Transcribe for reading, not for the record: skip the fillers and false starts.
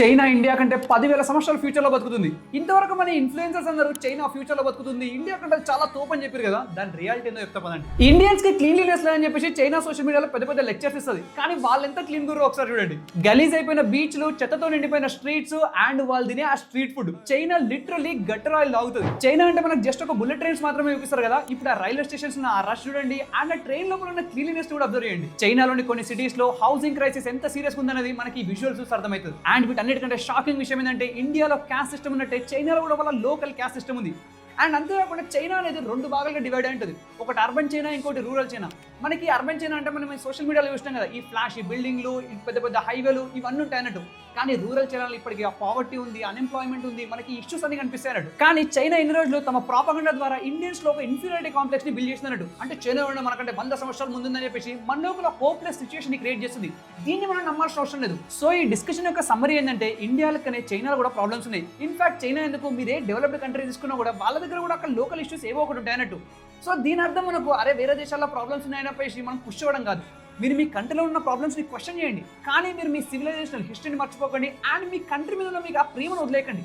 China India కంటే 10,000 సంవత్సరాల ఫ్యూచర్లో బతుకుతుంది. ఇంతవరకు మన ఇన్ఫ్లుయెన్సర్స్ అందరూ చైనా ఫ్యూచర్లో బతుకుతుంది, ఇండియా కంటే చాలా తోపు అని చెప్పారు కదా. దాని రియాలిటీ ఏందో చెప్తా పదండి. ఇండియన్స్ కి క్లీన్లీనెస్ లేదని చెప్పేసి చైనా సోషల్ మీడియాలో పెద్ద పెద్ద లెక్చర్స్ ఇస్తుంది. కానీ వాళ్ళు ఎంత క్లీన్ గురో ఒకసారి చూడండి. గలీజ్ అయిపోయిన బీచ్లు, చెత్తతో నిండిపోయిన స్ట్రీట్స్ అండ్ వాళ్ళు తినే ఆ street food. China literally gutter oil లాగుతుంది. చైనా అంటే మనకు జస్ట్ ఒక బుల్లెట్ ట్రైన్స్ మాత్రమే చూపిస్తారు కదా. ఇప్పుడు ఆ రైల్వే స్టేషన్స్ ఆ రష్ చూడండి అండ్ ఆ ట్రైన్ లోపల ఉన్న క్లీన్లీనెస్ కూడా అబ్జర్వ్ చేయండి. చైనాలోని కొన్ని సిటీస్ లో హౌసింగ్ క్రైసిస్ ఎంత సీరియస్ ఉందనేది మనకి విజువల్స్ చూస్తే అర్థమవుతుంది. అండ్ వీటన్నిటికంటే షాకింగ్ విషయం ఏంటంటే ఇండియాలో క్యాస్ట్ సిస్టమ్ ఉన్నట్టే చైనాలో కూడా వాళ్ళ లోకల్ క్యాస్ట్ సిస్టమ్ ఉంది. అండ్ అంతేకాకుండా చైనా అనేది 2 భాగాలుగా డివైడ్ అయి ఉంటుంది. ఒకటి అర్బన్ చైనా, ఇంకోటి రూరల్ చైనా. మనకి అర్బన్ చైనా అంటే మనం సోషల్ మీడియాలో చూస్తాం కదా, ఈ ఫ్లాష్ బిల్డింగ్లు, పెద్ద పెద్ద హైవేలు ఇవన్నీ ఉంటాయి అన్నట్టు. కానీ రూరల్ చైనాలో ఇప్పటికీ ఆ పావర్టీ ఉంది, అన్ఎంప్లాయ్మెంట్ ఉంది, మనకి ఇష్యూస్ అన్ని కనిపిస్తాయి అన్నట్టు. కానీ చైనా ఇన్ని రోజులు తమ ప్రాపగండా ద్వారా ఇండియన్స్ లో ఒక ఇన్ఫీరియారిటీ కాంప్లెక్స్ ని బిల్డ్ చేసినట్టు. అంటే చైనా మనకంటే 100 సంవత్సరాల ముందుందని చెప్పేసి మన లోపల హోప్లెస్ సిచ్యువేషన్ ని క్రియేట్ చేస్తుంది. దీన్ని మనం నమ్మాల్సిన అవసరం లేదు. సో ఈ డిస్కషన్ యొక్క సమ్మరీ ఏంటంటే ఇండియాలకనే చైనాలో కూడా ప్రాబ్లమ్స్ ఉన్నాయి. ఇన్ఫాక్ట్ చైనా ఎందుకు మీరే డెవలప్డ్ కంట్రీ తీసుకున్నా కూడా వాళ్ళ దగ్గర కూడా అక్కడ లోకల్ ఇష్యూస్ ఏవో ఒకటి ఉంటాయి అన్నట్టు. సో దీని అర్థం మనకు అరే వేరే దేశాల్లో ప్రాబ్లమ్స్ ఉన్నాయని మనం పుష్ అవ్వడం కాదు. మీరు మీ కంట్రీలో ఉన్న ప్రాబ్లమ్స్ని క్వశ్చన్ చేయండి, కానీ మీరు మీ సివిలైజేషనల్ హిస్టరీని మర్చిపోకండి అండ్ మీ కంట్రీ మీద మీకు ఆ ప్రేమను వదిలేయకండి.